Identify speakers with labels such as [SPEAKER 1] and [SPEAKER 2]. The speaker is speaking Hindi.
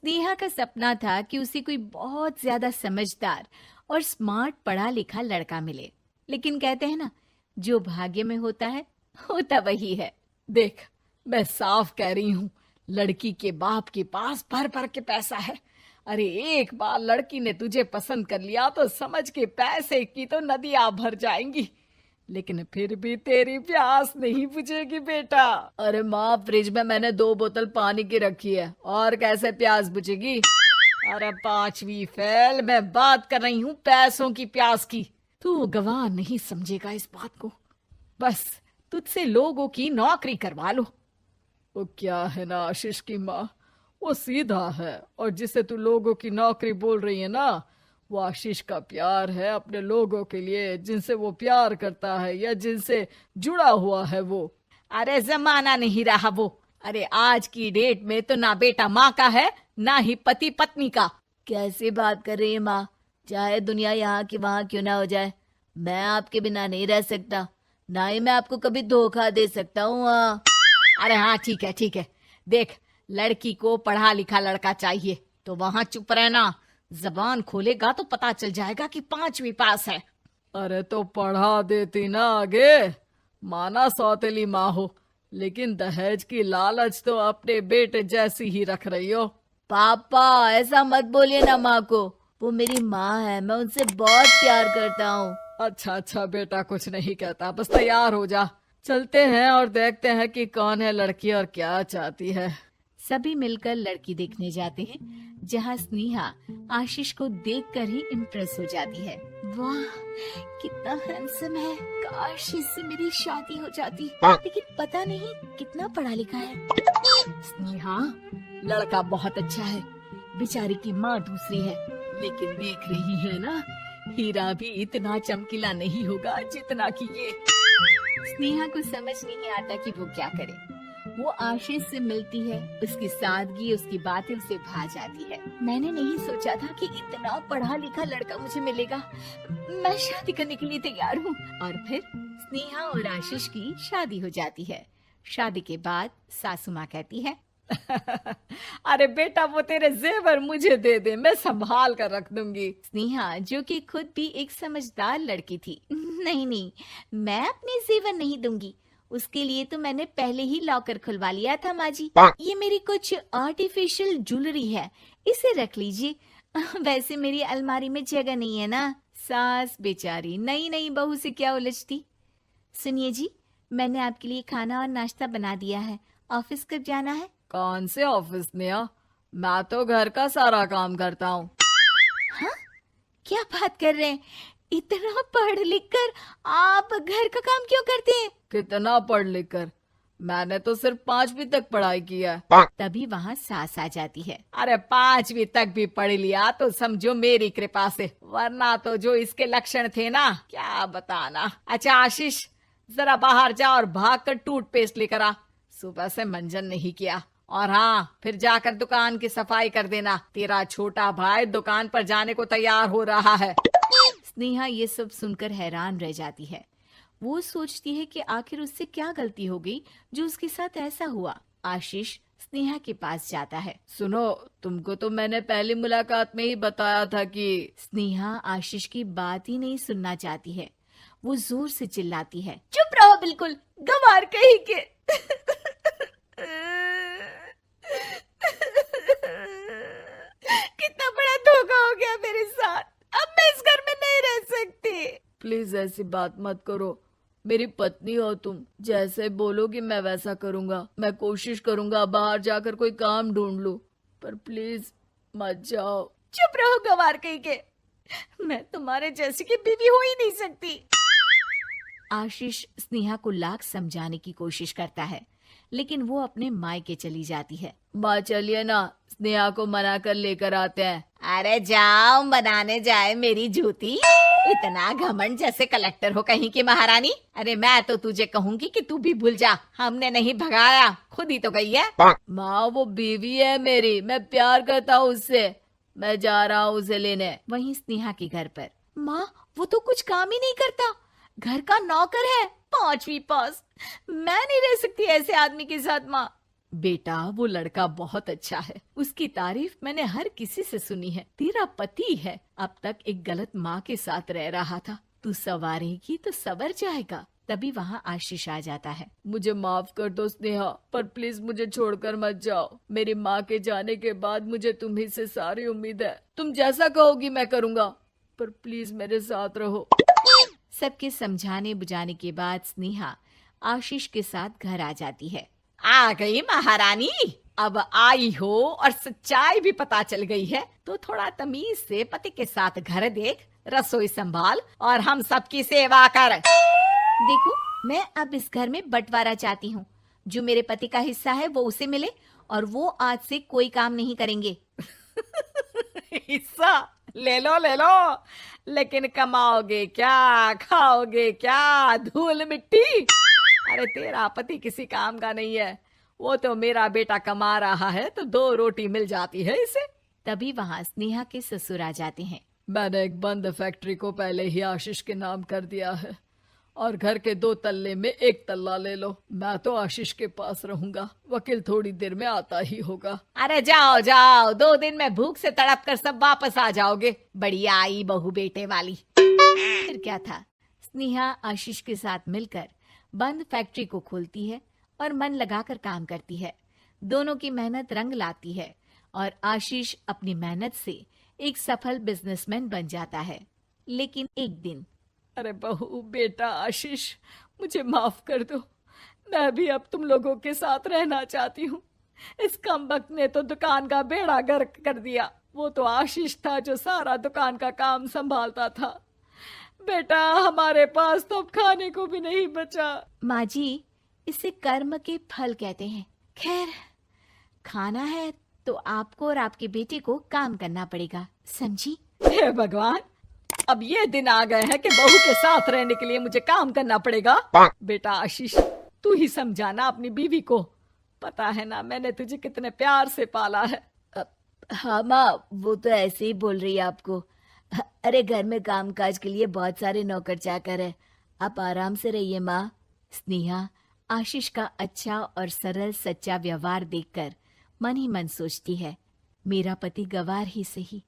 [SPEAKER 1] स्नेहा का सपना था कि उसे कोई बहुत ज्यादा समझदार और स्मार्ट पढ़ा लिखा लड़का मिले, लेकिन कहते हैं ना, जो भाग्य में होता है होता वही है।
[SPEAKER 2] देख, मैं साफ कह रही हूँ, लड़की के बाप के पास भर भर के पैसा है। अरे एक बार लड़की ने तुझे पसंद कर लिया तो समझ के पैसे की तो नदियां भर जाएंगी, लेकिन फिर भी तेरी प्यास नहीं बुझेगी बेटा। अरे माँ, फ्रिज में मैंने 2 बोतल पानी की रखी है, और कैसे प्यास बुझेगी? अरे 5वीं फेल, मैं बात कर रही हूँ पैसों की प्यास की। तू गवाह नहीं समझेगा इस बात को। बस तुझसे लोगों की नौकरी करवा लो। वो क्या है ना आशीष की माँ, वो सीधा है, और जिसे तू लोगों की नौकरी बोल रही है ना, वो आशीष का प्यार है अपने लोगों के लिए, जिनसे वो प्यार करता है या जिनसे जुड़ा हुआ है वो।
[SPEAKER 1] अरे जमाना नहीं रहा वो। अरे आज की डेट में तो ना बेटा माँ का है, ना ही पति पत्नी का।
[SPEAKER 3] कैसी बात कर रही है माँ? चाहे दुनिया यहाँ की वहाँ क्यों ना हो जाए, मैं आपके बिना नहीं रह सकता, ना ही मैं आपको कभी धोखा दे सकता हूँ।
[SPEAKER 1] अरे हाँ, ठीक है ठीक है। देख, लड़की को पढ़ा लिखा लड़का चाहिए तो वहां चुप रहना। जबान खोलेगा तो पता चल जाएगा कि 5वीं पास है।
[SPEAKER 2] अरे तो पढ़ा देती ना आगे। माना सौतेली माँ हो, लेकिन दहेज की लालच तो अपने बेटे जैसी ही रख रही हो।
[SPEAKER 3] पापा ऐसा मत बोलिए ना माँ को, वो मेरी माँ है, मैं उनसे बहुत प्यार करता हूँ।
[SPEAKER 2] अच्छा अच्छा बेटा, कुछ नहीं कहता, बस तैयार हो जा, चलते हैं और देखते हैं कि कौन है लड़की और क्या चाहती है।
[SPEAKER 1] सभी मिलकर लड़की देखने जाते हैं, जहाँ स्नेहा आशीष को देखकर ही इम्प्रेस हो जाती है। वाह, कितना हैंडसम है। काश इससे मेरी शादी हो जाती, लेकिन पता नहीं कितना पढ़ा लिखा है।
[SPEAKER 2] स्नेहा, लड़का बहुत अच्छा है, बेचारी की माँ दूसरी है, लेकिन देख रही है ना, हीरा भी इतना चमकीला नहीं होगा जितना कि ये।
[SPEAKER 1] स्नेहा को समझ नहीं आता कि वो क्या करे। वो आशीष से मिलती है, उसकी सादगी, उसकी बातें उसे भा जाती है। मैंने नहीं सोचा था कि इतना पढ़ा लिखा लड़का मुझे मिलेगा। मैं शादी करने के लिए तैयार हूँ। और फिर स्नेहा और आशीष की शादी हो जाती है। शादी के बाद सासू माँ कहती है,
[SPEAKER 2] अरे बेटा, वो तेरे जेवर मुझे दे दे, मैं संभाल कर रख दूंगी।
[SPEAKER 1] स्नेहा, जो कि खुद भी एक समझदार लड़की थी, नहीं नहीं, मैं अपने जेवर नहीं दूंगी। उसके लिए तो मैंने पहले ही लॉकर खुलवा लिया था माँ जी। ये मेरी कुछ आर्टिफिशियल ज्वेलरी है, इसे रख लीजिए। वैसे मेरी अलमारी में जगह नहीं है ना। सास बेचारी नई नई बहू से क्या उलझती। सुनिए जी, मैंने आपके लिए खाना और नाश्ता बना दिया है। ऑफिस कब जाना है?
[SPEAKER 2] कौन से ऑफिस में? मैं तो घर का सारा काम करता हूँ।
[SPEAKER 1] हाँ, क्या बात कर रहे हैं? इतना पढ़ लिख कर आप घर का काम क्यों करते हैं?
[SPEAKER 2] कितना पढ़ लिख कर? मैंने तो सिर्फ 5वीं तक पढ़ाई की है।
[SPEAKER 1] तभी वहाँ सास आ जाती है।
[SPEAKER 2] अरे 5वीं तक भी पढ़ लिया तो समझो मेरी कृपा से, वरना तो जो इसके लक्षण थे ना, क्या बताना। अच्छा आशीष, जरा बाहर जा और भाग कर टूथपेस्ट लेकर आ। सुबह से मंजन नहीं किया। और हाँ, फिर जाकर दुकान की सफाई कर देना। तेरा छोटा भाई दुकान पर जाने को तैयार हो रहा है।
[SPEAKER 1] स्नेहा ये सब सुनकर हैरान रह जाती है। वो सोचती है कि आखिर उससे क्या गलती हो गई जो उसके साथ ऐसा हुआ। आशीष स्नेहा के पास जाता है।
[SPEAKER 2] सुनो, तुमको तो मैंने पहली मुलाकात में ही बताया था कि।
[SPEAKER 1] स्नेहा आशीष की बात ही नहीं सुनना चाहती है। वो जोर से चिल्लाती है, चुप रहो बिल्कुल, गंवार कहीं के। कितना बड़ा धोखा हो गया मेरे साथ। अब मैं इस घर में नहीं रह सकती।
[SPEAKER 2] प्लीज ऐसी बात मत करो, मेरी पत्नी हो तुम, जैसे बोलोगी मैं वैसा करूंगा। मैं कोशिश करूंगा बाहर जाकर कोई काम ढूंढ लूं, पर प्लीज मत जाओ।
[SPEAKER 1] चुप रहो गंवार कहीं के, मैं तुम्हारे जैसी की बीवी हो ही नहीं सकती। आशीष स्नेहा को लाख समझाने की कोशिश करता है, लेकिन वो अपने मायके चली जाती है।
[SPEAKER 2] माँ चलिए ना, स्नेहा को मना कर लेकर आते हैं।
[SPEAKER 1] अरे जाओ, बनाने जाए मेरी जूती। इतना घमंड, जैसे कलेक्टर हो कहीं की महारानी। अरे मैं तो तुझे कहूंगी कि तू भी भूल जा, हमने नहीं भगाया, खुद ही तो गई है।
[SPEAKER 2] माँ वो बीवी है मेरी, मैं प्यार करता हूँ उससे, मैं जा रहा हूँ उसे लेने।
[SPEAKER 1] वहीं स्नेहा के घर पर, माँ वो तो कुछ काम ही नहीं करता, घर का नौकर है, 5वीं पास। मैं नहीं रह सकती ऐसे आदमी के साथ माँ।
[SPEAKER 2] बेटा वो लड़का बहुत अच्छा है, उसकी तारीफ मैंने हर किसी से सुनी है। तेरा पति है, अब तक एक गलत माँ के साथ रह रहा था, तू संवारेगी तो संवर जाएगा।
[SPEAKER 1] तभी वहाँ आशीष आ जाता है।
[SPEAKER 2] मुझे माफ कर दो स्नेहा, पर प्लीज मुझे छोड़कर मत जाओ। मेरी माँ के जाने के बाद मुझे तुम्ही से सारी उम्मीद है। तुम जैसा कहोगी मैं करूँगा, पर प्लीज मेरे साथ रहो।
[SPEAKER 1] सबके समझाने बुझाने के बाद स्नेहा आशीष के साथ घर आ जाती है।
[SPEAKER 2] आ गई महारानी, अब आई हो और सच्चाई भी पता चल गई है, तो थोड़ा तमीज से पति के साथ घर देख, रसोई संभाल और हम सबकी सेवा कर।
[SPEAKER 1] देखो, मैं अब इस घर में बंटवारा चाहती हूँ। जो मेरे पति का हिस्सा है वो उसे मिले और वो आज से कोई काम नहीं करेंगे।
[SPEAKER 2] हिस्सा ले लो, लेकिन कमाओगे क्या, खाओगे क्या, धूल मिट्टी। अरे तेरा पति किसी काम का नहीं है, वो तो मेरा बेटा कमा रहा है तो 2 रोटी मिल जाती है इसे।
[SPEAKER 1] तभी वहाँ स्नेहा के ससुर आ जाते हैं।
[SPEAKER 2] मैंने एक बंद फैक्ट्री को पहले ही आशीष के नाम कर दिया है और घर के 2 तल्ले में 1 तल्ला ले लो। मैं तो आशीष के पास रहूंगा, वकील थोड़ी देर में आता ही होगा। अरे जाओ जाओ, 2 दिन में भूख से तड़प कर सब वापस आ जाओगे। बढ़िया आई बहू बेटे वाली।
[SPEAKER 1] फिर क्या था, स्नेहा आशीष के साथ मिलकर बंद फैक्ट्री को खोलती है और मन लगाकर काम करती है। दोनों की मेहनत रंग लाती है और आशीष अपनी मेहनत से एक सफल बिजनेसमैन बन जाता है। लेकिन एक दिन,
[SPEAKER 2] अरे बहू बेटा आशीष, मुझे माफ कर दो, मैं भी अब तुम लोगों के साथ रहना चाहती हूँ। इस कमबख्त ने तो दुकान का बेड़ा गर्क कर दिया। वो तो आशीष था जो सारा दुकान का काम संभालता था। बेटा हमारे पास तो अब खाने को भी नहीं बचा।
[SPEAKER 1] माँ जी, इसे कर्म के फल कहते हैं। खैर, खाना है तो आपको और आपके बेटे को काम करना पड़ेगा, समझी?
[SPEAKER 2] हे भगवान, अब ये दिन आ गए हैं कि बहू के साथ रहने के लिए मुझे काम करना पड़ेगा। बेटा आशीष, तू ही समझाना अपनी बीवी को। पता है ना मैंने तुझे कितने प्यार से पाला है।
[SPEAKER 3] हाँ माँ, वो तो ऐसे ही बोल रही है आपको। अरे घर में कामकाज के लिए बहुत सारे नौकर चाकर है, आप आराम से रहिए माँ।
[SPEAKER 1] स्नेहा आशीष का अच्छा और सरल सच्चा व्यवहार देखकर मन ही मन सोचती है, मेरा पति गवार ही सही,